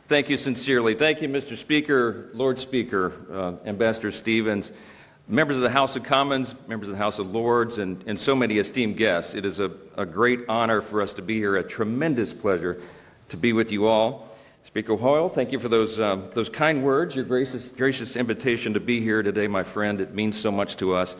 Thank you sincerely. Thank you, Mr. Speaker, Lord Speaker, Ambassador Stevens, members of the House of Commons, members of the House of Lords, and so many esteemed guests. It is a great honor for us to be here, a tremendous pleasure to be with you all. Speaker Hoyle, thank you for those kind words, your gracious invitation to be here today, my friend. It means so much to us.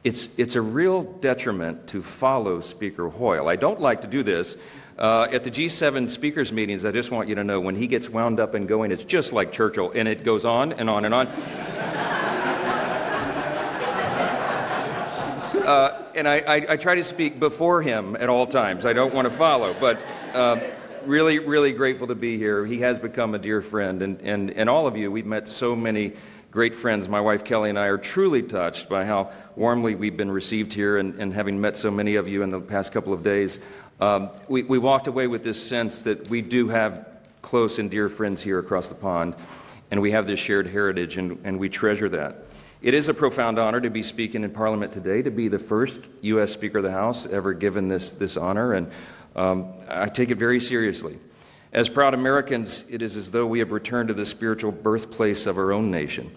It's a real detriment to follow Speaker Hoyle. I don't like to do this. At the G7 speakers meetings, I just want you to know, when he gets wound up and going, it's just like Churchill, and it goes on and on and on. And I try to speak before him at all times. I don't want to follow, but really, really grateful to be here. He has become a dear friend, and all of you, we've met so many great friends. My wife Kelly and I are truly touched by how warmly we've been received here, and having met so many of you in the past couple of days, we walked away with this sense that we do have close and dear friends here across the pond, and we have this shared heritage, and we treasure that. It is a profound honor to be speaking in Parliament today, to be the first U.S. Speaker of the House ever given this honor, and I take it very seriously. As proud Americans, it is as though we have returned to the spiritual birthplace of our own nation,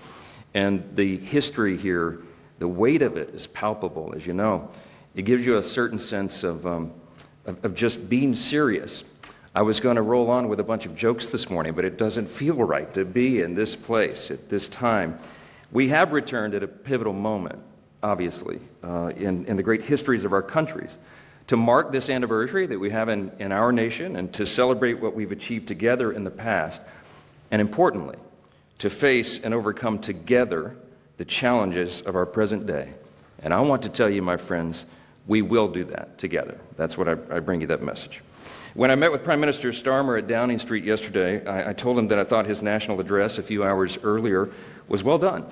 and the history here, the weight of it is palpable, as you know. It gives you a certain sense of just being serious. I was going to roll on with a bunch of jokes this morning, but it doesn't feel right to be in this place at this time. We have returned at a pivotal moment, obviously, in the great histories of our countries, to mark this anniversary that we have in our nation and to celebrate what we've achieved together in the past, and importantly, to face and overcome together the challenges of our present day. And I want to tell you, my friends, we will do that together. That's what I bring you that message. When I met with Prime Minister Starmer at Downing Street yesterday, I told him that I thought his national address a few hours earlier was well done.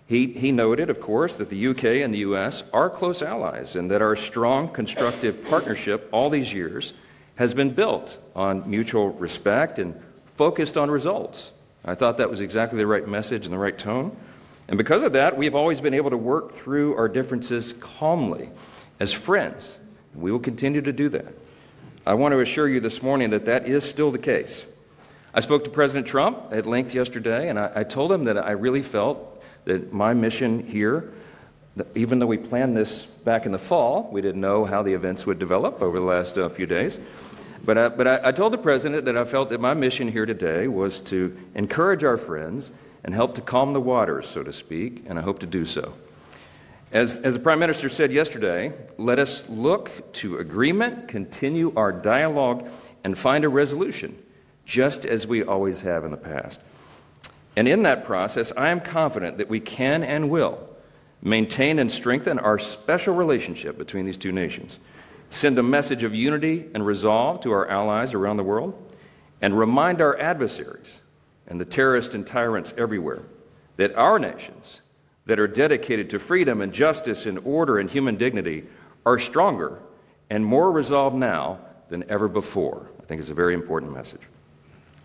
He noted, of course, that the UK and the US are close allies, and that our strong, constructive partnership all these years has been built on mutual respect and focused on results. I thought that was exactly the right message and the right tone. And because of that, we've always been able to work through our differences calmly as friends. We will continue to do that. I want to assure you this morning that that is still the case. I spoke to President Trump at length yesterday, and I told him that I really felt that my mission here, even though we planned this back in the fall, we didn't know how the events would develop over the last few days, but I told the President that I felt that my mission here today was to encourage our friends and help to calm the waters, so to speak, and I hope to do so. As the Prime Minister said yesterday, let us look to agreement, continue our dialogue, and find a resolution, just as we always have in the past. And in that process, I am confident that we can and will maintain and strengthen our special relationship between these two nations, send a message of unity and resolve to our allies around the world, and remind our adversaries and the terrorists and tyrants everywhere that our nations that are dedicated to freedom and justice and order and human dignity are stronger and more resolved now than ever before. I think it's a very important message.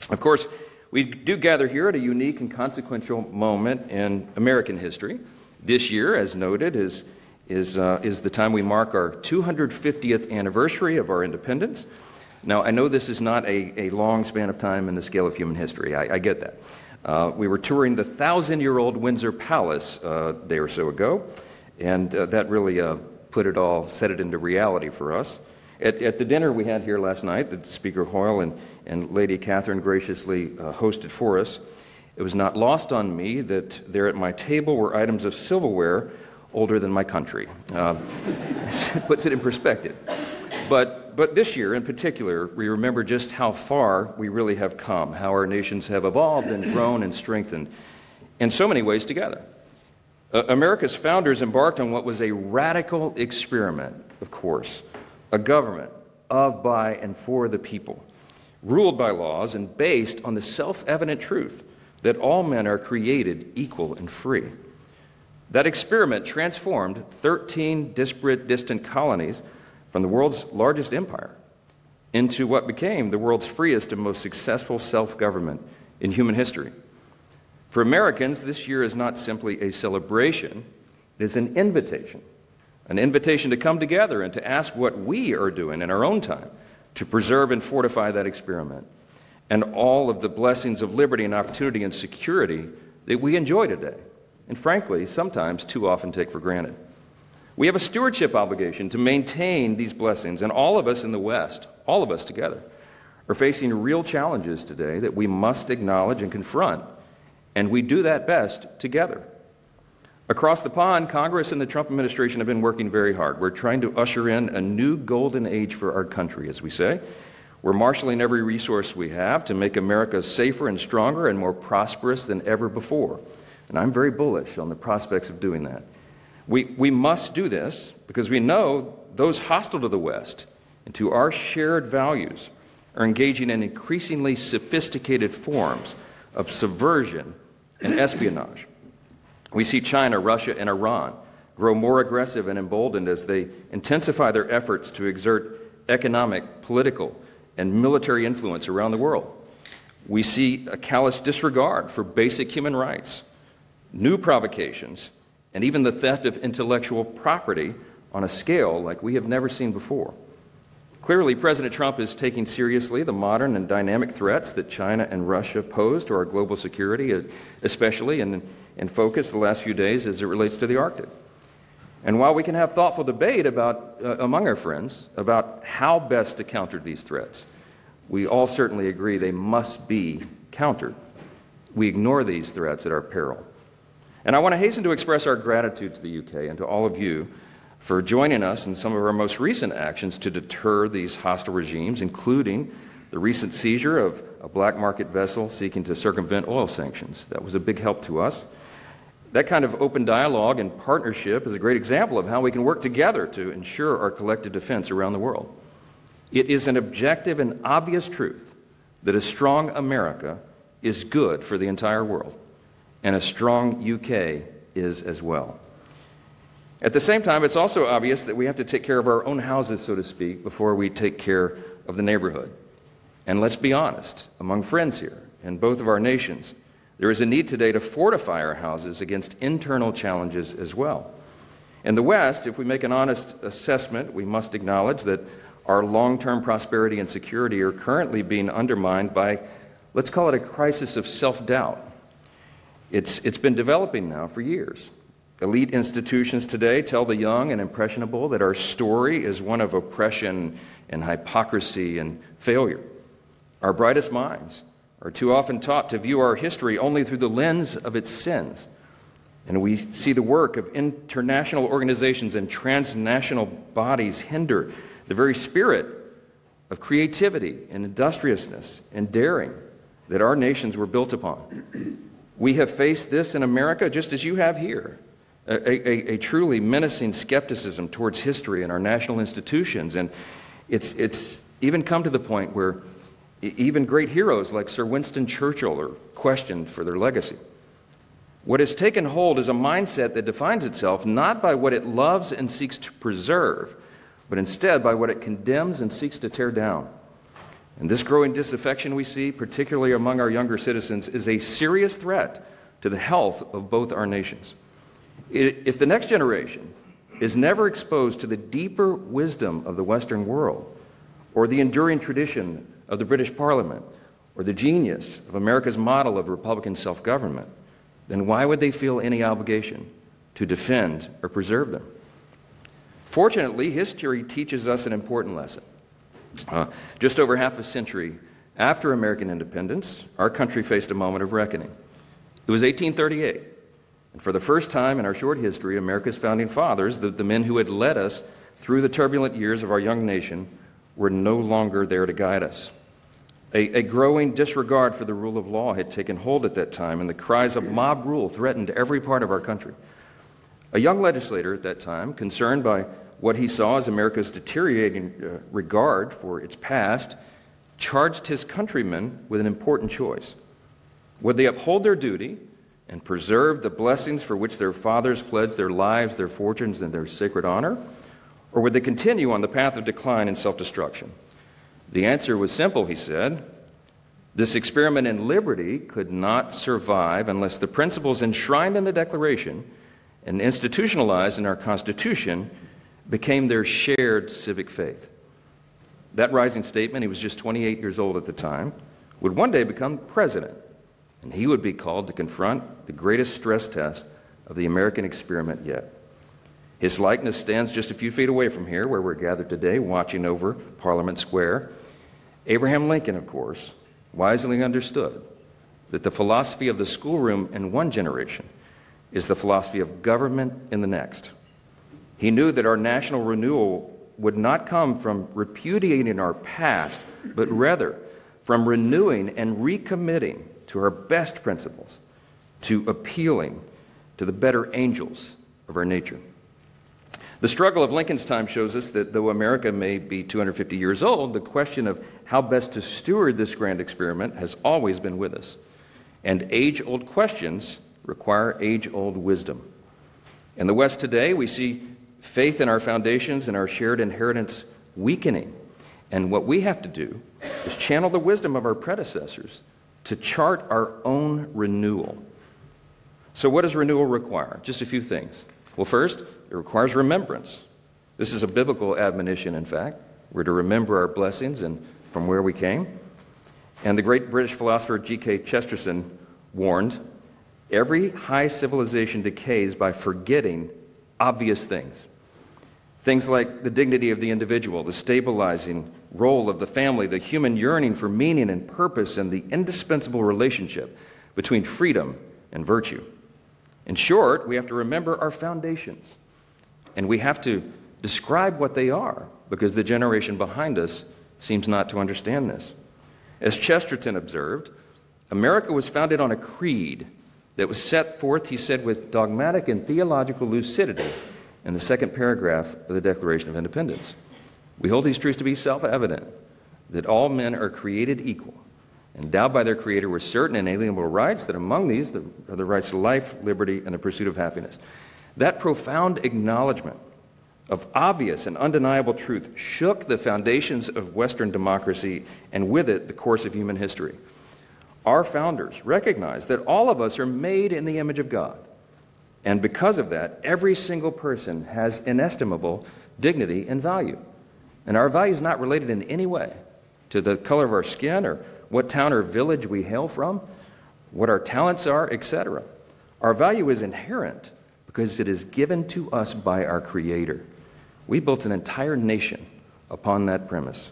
Of course, we do gather here at a unique and consequential moment in American history. This year, as noted, is the time we mark our 250th anniversary of our independence. Now, I know this is not a long span of time in the scale of human history. I get that. We were touring the 1,000-year-old Windsor Palace a day or so ago, and that really set it into reality for us. At the dinner we had here last night, that Speaker Hoyle and Lady Catherine graciously hosted for us, it was not lost on me that there at my table were items of silverware older than my country. Puts it in perspective. But this year in particular, we remember just how far we really have come, how our nations have evolved and grown and strengthened in so many ways together. America's founders embarked on what was a radical experiment, of course, a government of, by, and for the people, ruled by laws and based on the self-evident truth that all men are created equal and free. That experiment transformed 13 disparate, distant colonies from the world's largest empire into what became the world's freest and most successful self-government in human history. For Americans, this year is not simply a celebration, it is an invitation to come together and to ask what we are doing in our own time to preserve and fortify that experiment. and all of the blessings of liberty and opportunity and security that we enjoy today, and frankly, sometimes too often take for granted. We have a stewardship obligation to maintain these blessings, and all of us in the West, all of us together, are facing real challenges today that we must acknowledge and confront, and we do that best together. Across the pond, Congress and the Trump administration have been working very hard. We're trying to usher in a new golden age for our country, as we say. We're marshaling every resource we have to make America safer and stronger and more prosperous than ever before. And I'm very bullish on the prospects of doing that. We must do this because we know those hostile to the West and to our shared values are engaging in increasingly sophisticated forms of subversion and espionage. We see China, Russia, and Iran grow more aggressive and emboldened as they intensify their efforts to exert economic, political, and military influence around the world. We see a callous disregard for basic human rights, new provocations, and even the theft of intellectual property on a scale like we have never seen before. Clearly, President Trump is taking seriously the modern and dynamic threats that China and Russia pose to our global security, especially in focus the last few days as it relates to the Arctic. And while we can have thoughtful debate among our friends about how best to counter these threats, we all certainly agree they must be countered. We ignore these threats at our peril. And I want to hasten to express our gratitude to the UK and to all of you for joining us in some of our most recent actions to deter these hostile regimes, including the recent seizure of a black market vessel seeking to circumvent oil sanctions. That was a big help to us. That kind of open dialogue and partnership is a great example of how we can work together to ensure our collective defense around the world. It is an objective and obvious truth that a strong America is good for the entire world, and a strong UK is as well. At the same time, it's also obvious that we have to take care of our own houses, so to speak, before we take care of the neighborhood. And let's be honest, among friends here, in both of our nations, there is a need today to fortify our houses against internal challenges as well. In the West, if we make an honest assessment, we must acknowledge that our long-term prosperity and security are currently being undermined by, let's call it a crisis of self-doubt. It's been developing now for years. Elite institutions today tell the young and impressionable that our story is one of oppression and hypocrisy and failure. Our brightest minds are too often taught to view our history only through the lens of its sins. And we see the work of international organizations and transnational bodies hinder the very spirit of creativity and industriousness and daring that our nations were built upon. We have faced this in America just as you have here, a truly menacing skepticism towards history and our national institutions. And it's even come to the point where even great heroes like Sir Winston Churchill are questioned for their legacy. What has taken hold is a mindset that defines itself not by what it loves and seeks to preserve, but instead by what it condemns and seeks to tear down. And this growing disaffection we see, particularly among our younger citizens, is a serious threat to the health of both our nations. If the next generation is never exposed to the deeper wisdom of the Western world, or the enduring tradition of the British Parliament, or the genius of America's model of Republican self-government, then why would they feel any obligation to defend or preserve them? Fortunately, history teaches us an important lesson. Just over half a century after American independence, our country faced a moment of reckoning. It was 1838, and for the first time in our short history, America's founding fathers, the men who had led us through the turbulent years of our young nation, were no longer there to guide us. A growing disregard for the rule of law had taken hold at that time, and the cries of mob rule threatened every part of our country. A young legislator at that time, concerned by what he saw as America's deteriorating regard for its past, charged his countrymen with an important choice. Would they uphold their duty and preserve the blessings for which their fathers pledged their lives, their fortunes, and their sacred honor? Or would they continue on the path of decline and self-destruction? The answer was simple, he said. This experiment in liberty could not survive unless the principles enshrined in the Declaration and institutionalized in our Constitution became their shared civic faith. That rising statement, he was just 28 years old at the time, would one day become president, and he would be called to confront the greatest stress test of the American experiment yet. His likeness stands just a few feet away from here, where we're gathered today, watching over Parliament Square. Abraham Lincoln, of course, wisely understood that the philosophy of the schoolroom in one generation is the philosophy of government in the next. He knew that our national renewal would not come from repudiating our past, but rather from renewing and recommitting to our best principles, to appealing to the better angels of our nature. The struggle of Lincoln's time shows us that though America may be 250 years old, the question of how best to steward this grand experiment has always been with us. And age-old questions require age-old wisdom. In the West today, we see faith in our foundations and our shared inheritance weakening. And what we have to do is channel the wisdom of our predecessors to chart our own renewal. So what does renewal require? Just a few things. Well, first, it requires remembrance. This is a biblical admonition, in fact. We're to remember our blessings and from where we came. And the great British philosopher G.K. Chesterton warned, every high civilization decays by forgetting obvious things. Things like the dignity of the individual, the stabilizing role of the family, the human yearning for meaning and purpose, and the indispensable relationship between freedom and virtue. In short, we have to remember our foundations, and we have to describe what they are, because the generation behind us seems not to understand this. As Chesterton observed, America was founded on a creed that was set forth, he said, with dogmatic and theological lucidity in the second paragraph of the Declaration of Independence. We hold these truths to be self-evident, that all men are created equal, endowed by their Creator with certain inalienable rights, that among these are the rights to life, liberty, and the pursuit of happiness. That profound acknowledgement of obvious and undeniable truth shook the foundations of Western democracy, and with it, the course of human history. Our founders recognized that all of us are made in the image of God, and because of that, every single person has inestimable dignity and value. And our value is not related in any way to the color of our skin or what town or village we hail from, what our talents are, etc. Our value is inherent because it is given to us by our Creator. We built an entire nation upon that premise.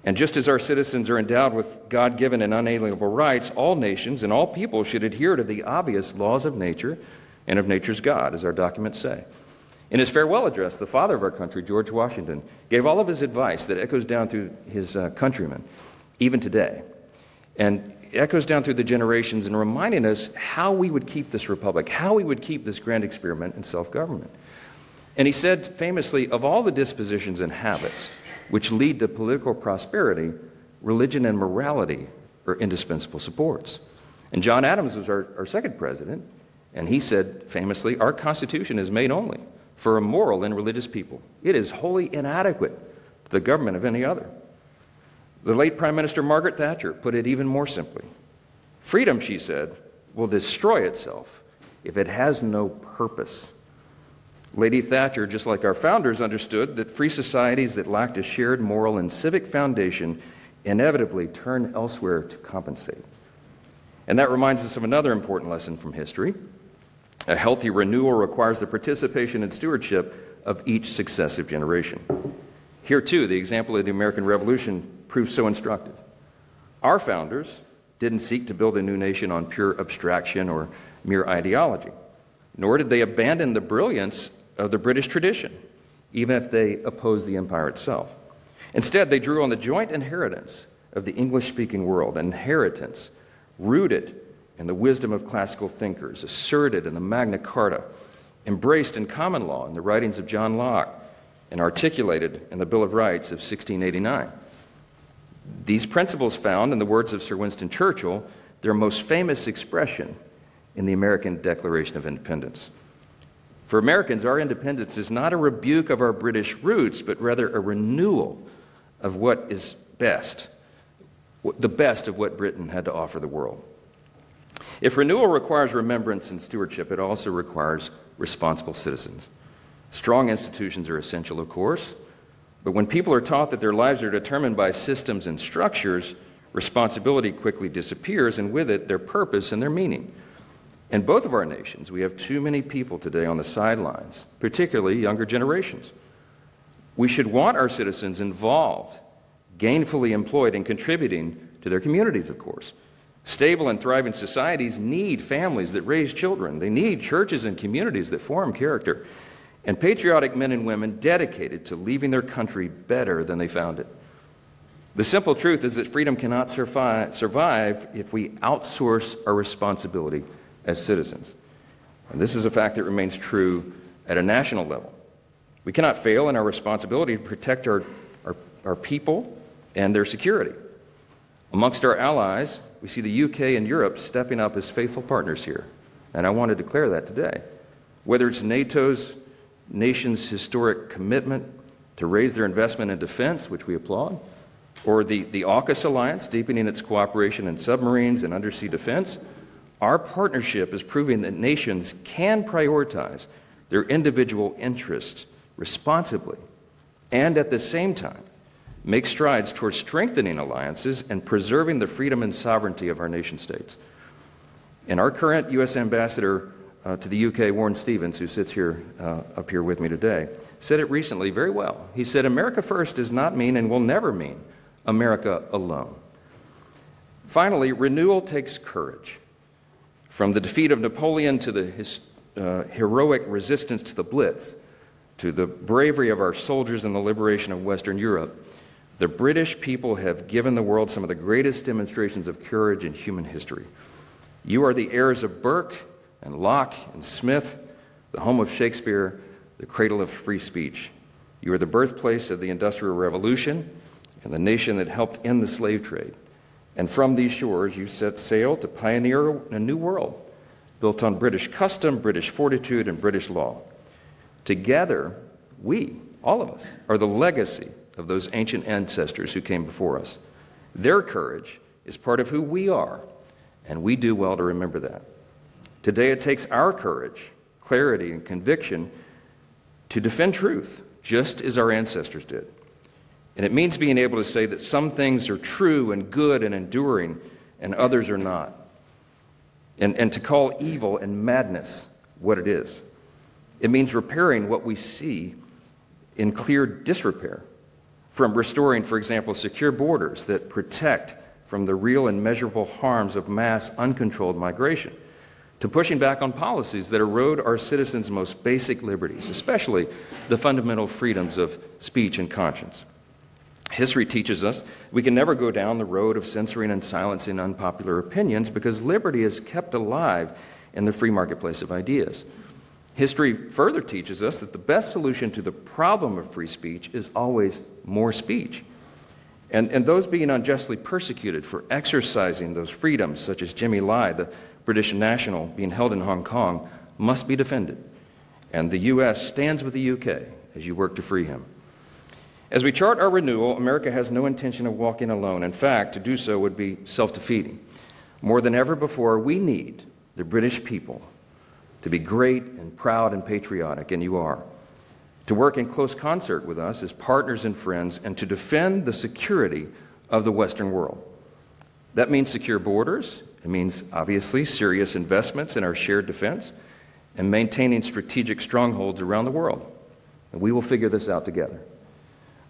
And just as our citizens are endowed with God-given and unalienable rights, all nations and all people should adhere to the obvious laws of nature and of nature's God, as our documents say. In his farewell address, the father of our country, George Washington, gave all of his advice that echoes down through his countrymen, even today, and echoes down through the generations in reminding us how we would keep this republic, how we would keep this grand experiment in self-government. And he said famously, of all the dispositions and habits which lead to political prosperity, religion and morality are indispensable supports. And John Adams was our second president, and he said famously, our Constitution is made only for a moral and religious people. It is wholly inadequate to the government of any other. The late Prime Minister Margaret Thatcher put it even more simply. Freedom, she said, will destroy itself if it has no purpose. Lady Thatcher, just like our founders, understood that free societies that lacked a shared moral and civic foundation inevitably turn elsewhere to compensate. And that reminds us of another important lesson from history. A healthy renewal requires the participation and stewardship of each successive generation. Here, too, the example of the American Revolution proves so instructive. Our founders didn't seek to build a new nation on pure abstraction or mere ideology, nor did they abandon the brilliance of the British tradition, even if they opposed the empire itself. Instead, they drew on the joint inheritance of the English-speaking world, an inheritance rooted in the wisdom of classical thinkers, asserted in the Magna Carta, embraced in common law in the writings of John Locke, and articulated in the Bill of Rights of 1689. These principles found, in the words of Sir Winston Churchill, their most famous expression in the American Declaration of Independence. For Americans, our independence is not a rebuke of our British roots, but rather a renewal of what is best, the best of what Britain had to offer the world. If renewal requires remembrance and stewardship, it also requires responsible citizens. Strong institutions are essential, of course, but when people are taught that their lives are determined by systems and structures responsibility quickly disappears, and with it, their purpose and their meaning. In both of our nations, we have too many people today on the sidelines, particularly younger generations. We should want our citizens involved, gainfully employed, and contributing to their communities, of course. Stable and thriving societies need families that raise children. They need churches and communities that form character, and patriotic men and women dedicated to leaving their country better than they found it. The simple truth is that freedom cannot survive if we outsource our responsibility as citizens. And this is a fact that remains true at a national level. We cannot fail in our responsibility to protect our people and their security. Amongst our allies, we see the UK and Europe stepping up as faithful partners here, and I want to declare that today. Whether it's NATO's nation's historic commitment to raise their investment in defense, which we applaud, or the AUKUS alliance deepening its cooperation in submarines and undersea defense, our partnership is proving that nations can prioritize their individual interests responsibly and at the same time make strides towards strengthening alliances and preserving the freedom and sovereignty of our nation states. And our current U.S. ambassador to the U.K., Warren Stevens, who sits here up here with me today, said it recently very well. He said, "America first does not mean and will never mean America alone." Finally, renewal takes courage. From the defeat of Napoleon to the heroic resistance to the Blitz, to the bravery of our soldiers in the liberation of Western Europe, the British people have given the world some of the greatest demonstrations of courage in human history. You are the heirs of Burke and Locke and Smith, the home of Shakespeare, the cradle of free speech. You are the birthplace of the Industrial Revolution and the nation that helped end the slave trade. And from these shores, you set sail to pioneer a new world built on British custom, British fortitude, and British law. Together, we, all of us, are the legacy of those ancient ancestors who came before us. Their courage is part of who we are, and we do well to remember that. Today, it takes our courage, clarity, and conviction to defend truth, just as our ancestors did. And it means being able to say that some things are true and good and enduring, and others are not. And to call evil and madness what it is. It means repairing what we see in clear disrepair. From restoring, for example, secure borders that protect from the real and measurable harms of mass uncontrolled migration, to pushing back on policies that erode our citizens' most basic liberties, especially the fundamental freedoms of speech and conscience. History teaches us we can never go down the road of censoring and silencing unpopular opinions because liberty is kept alive in the free marketplace of ideas. History further teaches us that the best solution to the problem of free speech is always more speech. And those being unjustly persecuted for exercising those freedoms, such as Jimmy Lai, the British national being held in Hong Kong, must be defended. And the U.S. stands with the U.K. as you work to free him. As we chart our renewal, America has no intention of walking alone. In fact, to do so would be self-defeating. More than ever before, we need the British people to be great and proud and patriotic, and you are. To work in close concert with us as partners and friends, and to defend the security of the Western world. That means secure borders. It means, obviously, serious investments in our shared defense and maintaining strategic strongholds around the world. And we will figure this out together.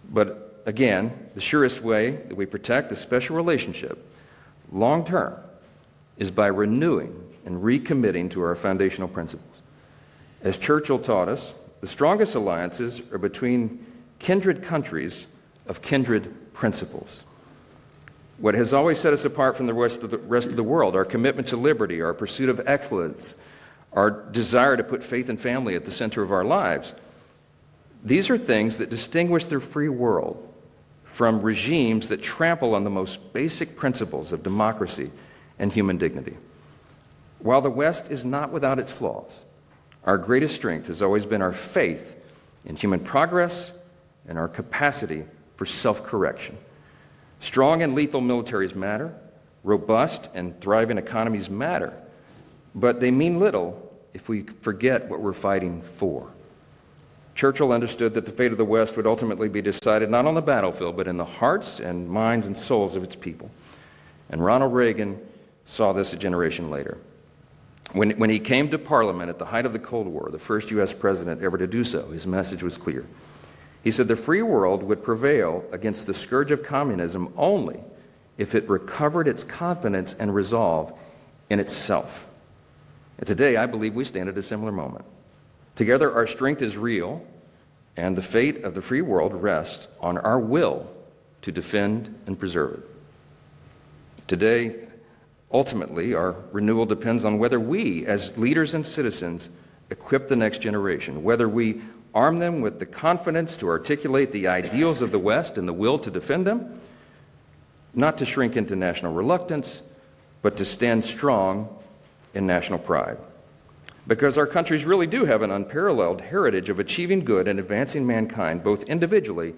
But again, the surest way that we protect the special relationship long term is by renewing and recommitting to our foundational principles. As Churchill taught us, the strongest alliances are between kindred countries of kindred principles. What has always set us apart from the rest of the world, our commitment to liberty, our pursuit of excellence, our desire to put faith and family at the center of our lives, these are things that distinguish the free world from regimes that trample on the most basic principles of democracy and human dignity. While the West is not without its flaws, our greatest strength has always been our faith in human progress and our capacity for self-correction. Strong and lethal militaries matter, robust and thriving economies matter, but they mean little if we forget what we're fighting for. Churchill understood that the fate of the West would ultimately be decided not on the battlefield, but in the hearts and minds and souls of its people. And Ronald Reagan saw this a generation later. When he came to Parliament at the height of the Cold War, the first U.S. president ever to do so, his message was clear. He said the free world would prevail against the scourge of communism only if it recovered its confidence and resolve in itself. And today, I believe we stand at a similar moment. Together, our strength is real, and the fate of the free world rests on our will to defend and preserve it. Today, ultimately, our renewal depends on whether we, as leaders and citizens, equip the next generation, whether we arm them with the confidence to articulate the ideals of the West and the will to defend them, not to shrink into national reluctance, but to stand strong in national pride. Because our countries really do have an unparalleled heritage of achieving good and advancing mankind, both individually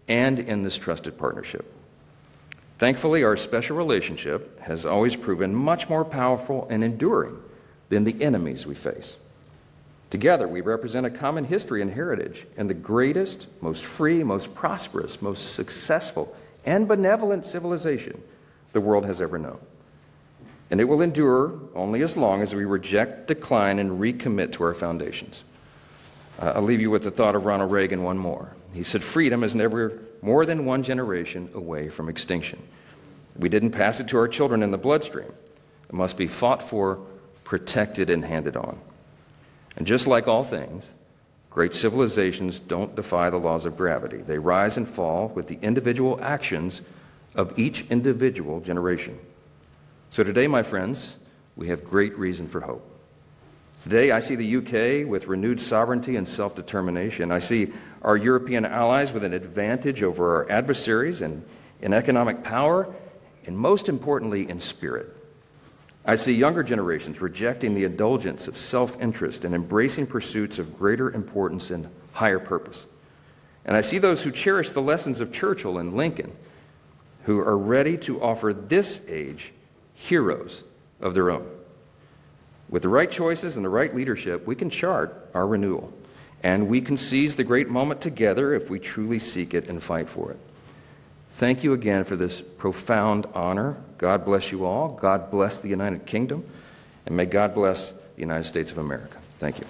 and in this trusted partnership. Thankfully, our special relationship has always proven much more powerful and enduring than the enemies we face. Together, we represent a common history and heritage, and the greatest, most free, most prosperous, most successful, and benevolent civilization the world has ever known. And it will endure only as long as we reject, decline, and recommit to our foundations. I'll leave you with the thought of Ronald Reagan one more. He said, freedom is never more than one generation away from extinction. We didn't pass it to our children in the bloodstream. It must be fought for, protected, and handed on. And just like all things, great civilizations don't defy the laws of gravity. They rise and fall with the individual actions of each individual generation. So today, my friends, we have great reason for hope. Today, I see the UK with renewed sovereignty and self-determination. I see our European allies with an advantage over our adversaries in economic power, and most importantly, in spirit. I see younger generations rejecting the indulgence of self-interest and embracing pursuits of greater importance and higher purpose. And I see those who cherish the lessons of Churchill and Lincoln, who are ready to offer this age heroes of their own. With the right choices and the right leadership, we can chart our renewal, and we can seize the great moment together if we truly seek it and fight for it. Thank you again for this profound honor. God bless you all. God bless the United Kingdom, and may God bless the United States of America. Thank you.